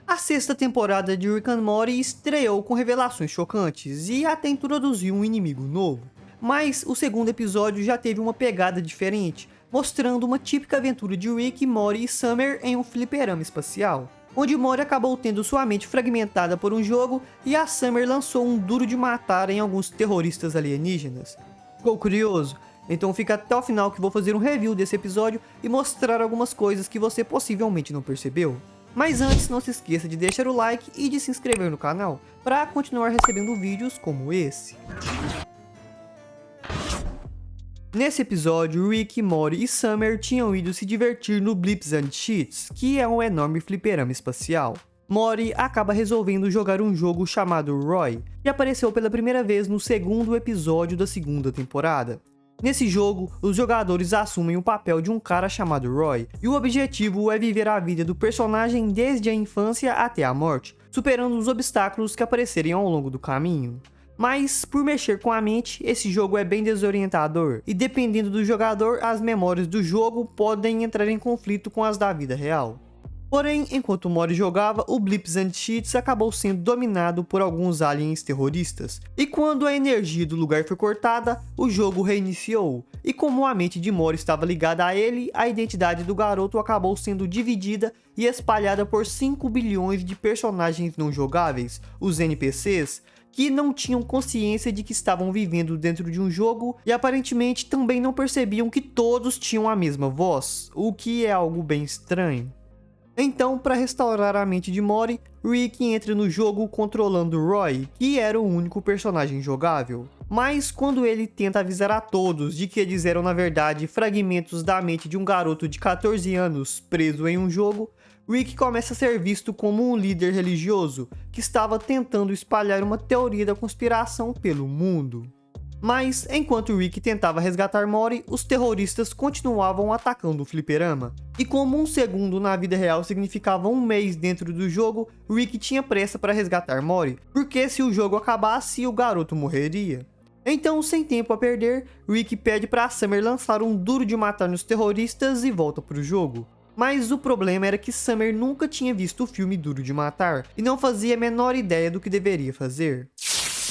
A sexta temporada de Rick and Morty estreou com revelações chocantes e até introduziu um inimigo novo. Mas o segundo episódio já teve uma pegada diferente, mostrando uma típica aventura de Rick, Morty e Summer em um fliperama espacial, onde Morty acabou tendo sua mente fragmentada por um jogo e a Summer lançou um duro de matar em alguns terroristas alienígenas. Ficou curioso? Então fica até o final que vou fazer um review desse episódio e mostrar algumas coisas que você possivelmente não percebeu. Mas antes, não se esqueça de deixar o like e de se inscrever no canal, para continuar recebendo vídeos como esse. Nesse episódio, Rick, Morty e Summer tinham ido se divertir no Blips and Cheats, que é um enorme fliperama espacial. Morty acaba resolvendo jogar um jogo chamado Roy, que apareceu pela primeira vez no segundo episódio da segunda temporada. Nesse jogo, os jogadores assumem o papel de um cara chamado Roy, e o objetivo é viver a vida do personagem desde a infância até a morte, superando os obstáculos que aparecerem ao longo do caminho. Mas, por mexer com a mente, esse jogo é bem desorientador, e dependendo do jogador, as memórias do jogo podem entrar em conflito com as da vida real. Porém, enquanto Morty jogava, o Blips and Cheats acabou sendo dominado por alguns aliens terroristas. E quando a energia do lugar foi cortada, o jogo reiniciou. E como a mente de Morty estava ligada a ele, a identidade do garoto acabou sendo dividida e espalhada por 5 bilhões de personagens não jogáveis, os NPCs, que não tinham consciência de que estavam vivendo dentro de um jogo e aparentemente também não percebiam que todos tinham a mesma voz, o que é algo bem estranho. Então, para restaurar a mente de Morty, Rick entra no jogo controlando Roy, que era o único personagem jogável. Mas quando ele tenta avisar a todos de que eles eram na verdade fragmentos da mente de um garoto de 14 anos preso em um jogo, Rick começa a ser visto como um líder religioso que estava tentando espalhar uma teoria da conspiração pelo mundo. Mas, enquanto Rick tentava resgatar Morty, os terroristas continuavam atacando o fliperama. E como um segundo na vida real significava um mês dentro do jogo, Rick tinha pressa para resgatar Morty, porque se o jogo acabasse, o garoto morreria. Então, sem tempo a perder, Rick pede para Summer lançar um duro de matar nos terroristas e volta pro jogo. Mas o problema era que Summer nunca tinha visto o filme Duro de Matar, e não fazia a menor ideia do que deveria fazer.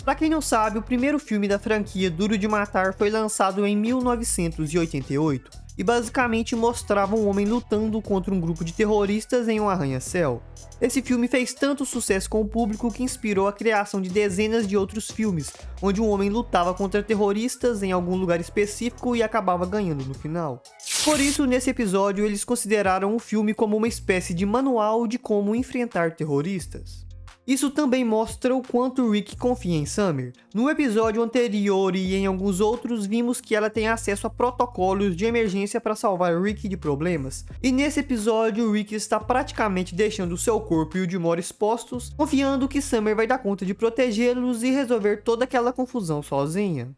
Pra quem não sabe, o primeiro filme da franquia Duro de Matar foi lançado em 1988 e basicamente mostrava um homem lutando contra um grupo de terroristas em um arranha-céu. Esse filme fez tanto sucesso com o público que inspirou a criação de dezenas de outros filmes, onde um homem lutava contra terroristas em algum lugar específico e acabava ganhando no final. Por isso, nesse episódio, eles consideraram o filme como uma espécie de manual de como enfrentar terroristas. Isso também mostra o quanto Rick confia em Summer. No episódio anterior e em alguns outros, vimos que ela tem acesso a protocolos de emergência para salvar Rick de problemas. E nesse episódio, Rick está praticamente deixando seu corpo e o de Morty expostos, confiando que Summer vai dar conta de protegê-los e resolver toda aquela confusão sozinha.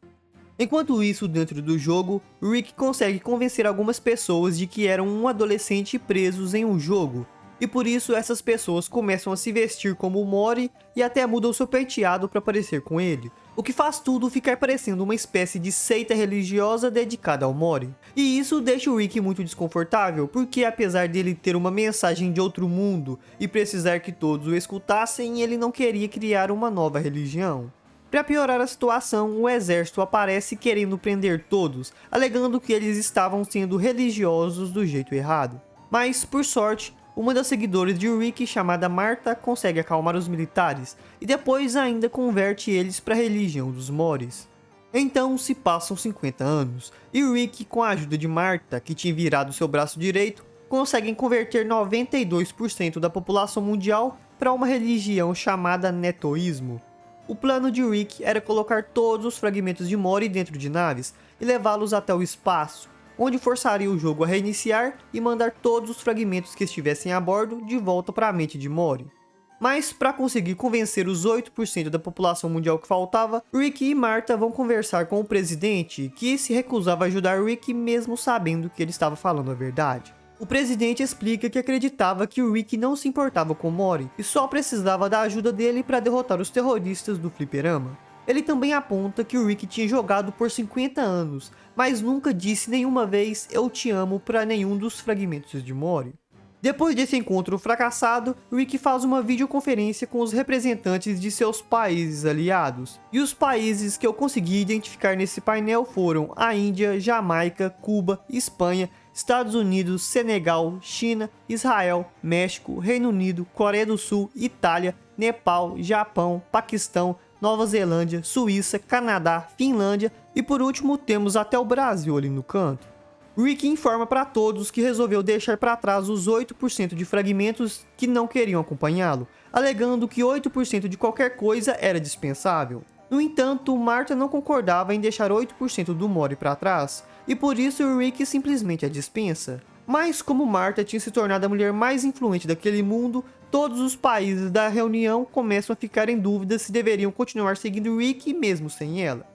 Enquanto isso, dentro do jogo, Rick consegue convencer algumas pessoas de que eram um adolescente presos em um jogo. E por isso essas pessoas começam a se vestir como o Morty e até mudam seu penteado para parecer com ele, o que faz tudo ficar parecendo uma espécie de seita religiosa dedicada ao Morty. E isso deixa o Rick muito desconfortável, porque apesar dele ter uma mensagem de outro mundo e precisar que todos o escutassem, ele não queria criar uma nova religião. Para piorar a situação, o exército aparece querendo prender todos, alegando que eles estavam sendo religiosos do jeito errado. Mas, por sorte, uma das seguidoras de Rick, chamada Martha, consegue acalmar os militares e depois ainda converte eles para a religião dos Mortys. Então se passam 50 anos e Rick, com a ajuda de Martha, que tinha virado seu braço direito, conseguem converter 92% da população mundial para uma religião chamada Netoísmo. O plano de Rick era colocar todos os fragmentos de Morty dentro de naves e levá-los até o espaço, onde forçaria o jogo a reiniciar e mandar todos os fragmentos que estivessem a bordo de volta para a mente de Morty. Mas para conseguir convencer os 8% da população mundial que faltava, Rick e Martha vão conversar com o presidente, que se recusava a ajudar Rick mesmo sabendo que ele estava falando a verdade. O presidente explica que acreditava que o Rick não se importava com Morty e só precisava da ajuda dele para derrotar os terroristas do fliperama. Ele também aponta que o Rick tinha jogado por 50 anos, mas nunca disse nenhuma vez "eu te amo" para nenhum dos fragmentos de Morty. Depois desse encontro fracassado, Rick faz uma videoconferência com os representantes de seus países aliados. E os países que eu consegui identificar nesse painel foram a Índia, Jamaica, Cuba, Espanha, Estados Unidos, Senegal, China, Israel, México, Reino Unido, Coreia do Sul, Itália, Nepal, Japão, Paquistão, Nova Zelândia, Suíça, Canadá, Finlândia e por último temos até o Brasil ali no canto. Rick informa para todos que resolveu deixar para trás os 8% de fragmentos que não queriam acompanhá-lo, alegando que 8% de qualquer coisa era dispensável. No entanto, Martha não concordava em deixar 8% do Mori para trás, e por isso Rick simplesmente a dispensa. Mas como Martha tinha se tornado a mulher mais influente daquele mundo, todos os países da reunião começam a ficar em dúvida se deveriam continuar seguindo Rick mesmo sem ela.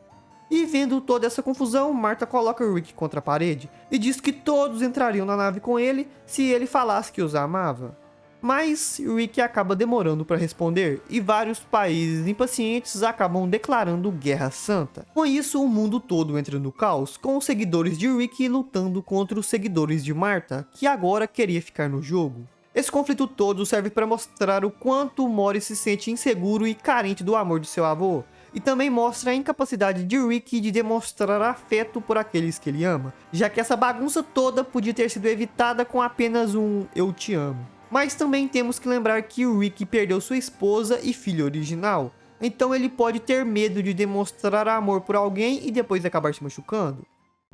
E vendo toda essa confusão, Martha coloca Rick contra a parede e diz que todos entrariam na nave com ele se ele falasse que os amava. Mas Rick acaba demorando para responder e vários países impacientes acabam declarando guerra santa. Com isso, o mundo todo entra no caos, com os seguidores de Rick lutando contra os seguidores de Martha, que agora queria ficar no jogo. Esse conflito todo serve para mostrar o quanto Mori se sente inseguro e carente do amor de seu avô, e também mostra a incapacidade de Rick de demonstrar afeto por aqueles que ele ama, já que essa bagunça toda podia ter sido evitada com apenas um "eu te amo". Mas também temos que lembrar que o Rick perdeu sua esposa e filho original, então ele pode ter medo de demonstrar amor por alguém e depois acabar se machucando.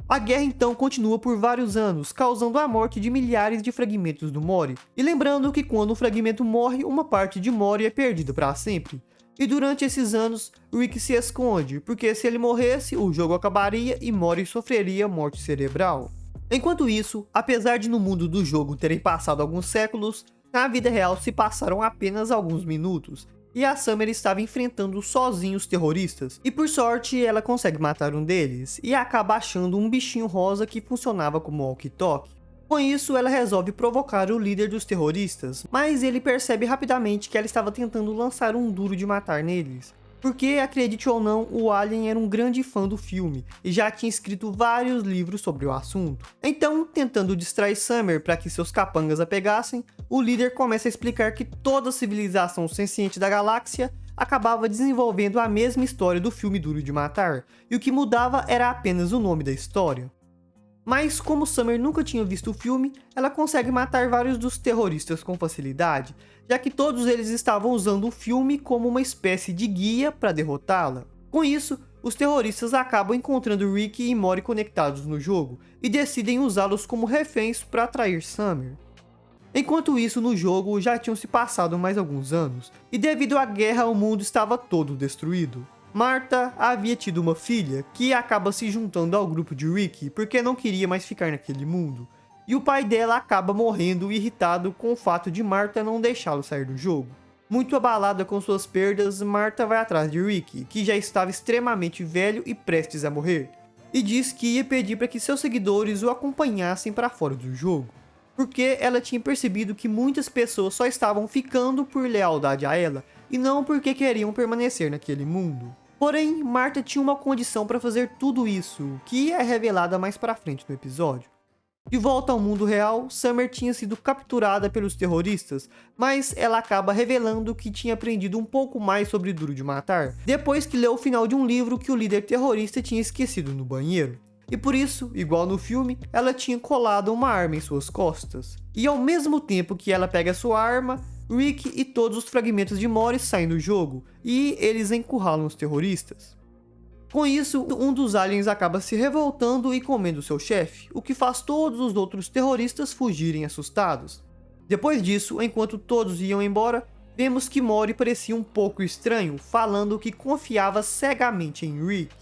A guerra então continua por vários anos, causando a morte de milhares de fragmentos do Mori, e lembrando que quando um fragmento morre, uma parte de Mori é perdida para sempre. E durante esses anos, Rick se esconde, porque se ele morresse, o jogo acabaria e Mori sofreria morte cerebral. Enquanto isso, apesar de no mundo do jogo terem passado alguns séculos, na vida real se passaram apenas alguns minutos, e a Summer estava enfrentando sozinha os terroristas, e por sorte ela consegue matar um deles, e acaba achando um bichinho rosa que funcionava como walkie-talkie. Com isso, ela resolve provocar o líder dos terroristas, mas ele percebe rapidamente que ela estava tentando lançar um duro de matar neles. Porque, acredite ou não, o Alien era um grande fã do filme e já tinha escrito vários livros sobre o assunto. Então, tentando distrair Summer para que seus capangas a pegassem, o líder começa a explicar que toda civilização senciente da galáxia acabava desenvolvendo a mesma história do filme Duro de Matar, e o que mudava era apenas o nome da história. Mas como Summer nunca tinha visto o filme, ela consegue matar vários dos terroristas com facilidade, já que todos eles estavam usando o filme como uma espécie de guia para derrotá-la. Com isso, os terroristas acabam encontrando Rick e Mori conectados no jogo, e decidem usá-los como reféns para atrair Summer. Enquanto isso, no jogo já tinham se passado mais alguns anos, e devido à guerra o mundo estava todo destruído. Martha havia tido uma filha que acaba se juntando ao grupo de Rick porque não queria mais ficar naquele mundo, e o pai dela acaba morrendo irritado com o fato de Martha não deixá-lo sair do jogo. Muito abalada com suas perdas, Martha vai atrás de Rick, que já estava extremamente velho e prestes a morrer, e diz que ia pedir para que seus seguidores o acompanhassem para fora do jogo, porque ela tinha percebido que muitas pessoas só estavam ficando por lealdade a ela e não porque queriam permanecer naquele mundo. Porém, Martha tinha uma condição para fazer tudo isso, que é revelada mais pra frente no episódio. De volta ao mundo real, Summer tinha sido capturada pelos terroristas, mas ela acaba revelando que tinha aprendido um pouco mais sobre Duro de Matar, depois que leu o final de um livro que o líder terrorista tinha esquecido no banheiro. E por isso, igual no filme, ela tinha colado uma arma em suas costas. E ao mesmo tempo que ela pega sua arma, Rick e todos os fragmentos de Mori saem do jogo, e eles encurralam os terroristas. Com isso, um dos aliens acaba se revoltando e comendo seu chefe, o que faz todos os outros terroristas fugirem assustados. Depois disso, enquanto todos iam embora, vemos que Mori parecia um pouco estranho, falando que confiava cegamente em Rick.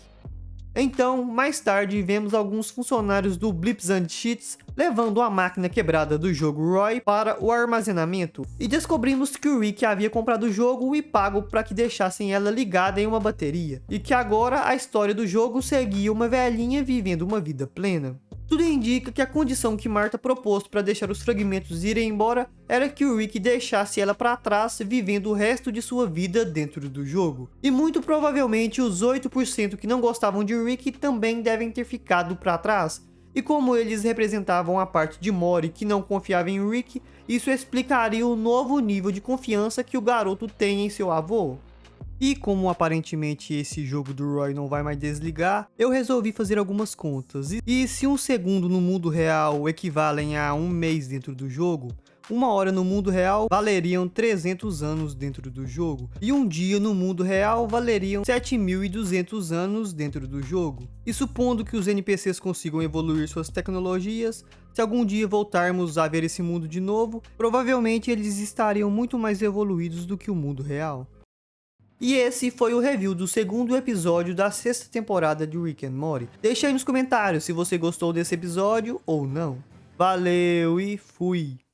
Então, mais tarde, vemos alguns funcionários do Blips and Cheats levando a máquina quebrada do jogo Roy para o armazenamento, e descobrimos que o Rick havia comprado o jogo e pago para que deixassem ela ligada em uma bateria, e que agora a história do jogo seguia uma velhinha vivendo uma vida plena. Tudo indica que a condição que Martha propôs para deixar os fragmentos irem embora era que o Rick deixasse ela para trás vivendo o resto de sua vida dentro do jogo. E muito provavelmente os 8% que não gostavam de Rick também devem ter ficado para trás. E como eles representavam a parte de Mori que não confiava em Rick, Isso explicaria o novo nível de confiança que o garoto tem em seu avô. E como aparentemente esse jogo do Roy não vai mais desligar, eu resolvi fazer algumas contas. E se um segundo no mundo real equivalem a um mês dentro do jogo, uma hora no mundo real valeriam 300 anos dentro do jogo, e um dia no mundo real valeriam 7.200 anos dentro do jogo. E supondo que os NPCs consigam evoluir suas tecnologias, se algum dia voltarmos a ver esse mundo de novo, provavelmente eles estariam muito mais evoluídos do que o mundo real. E esse foi o review do segundo episódio da sexta temporada de Rick and Morty. Deixa aí nos comentários se você gostou desse episódio ou não. Valeu e fui!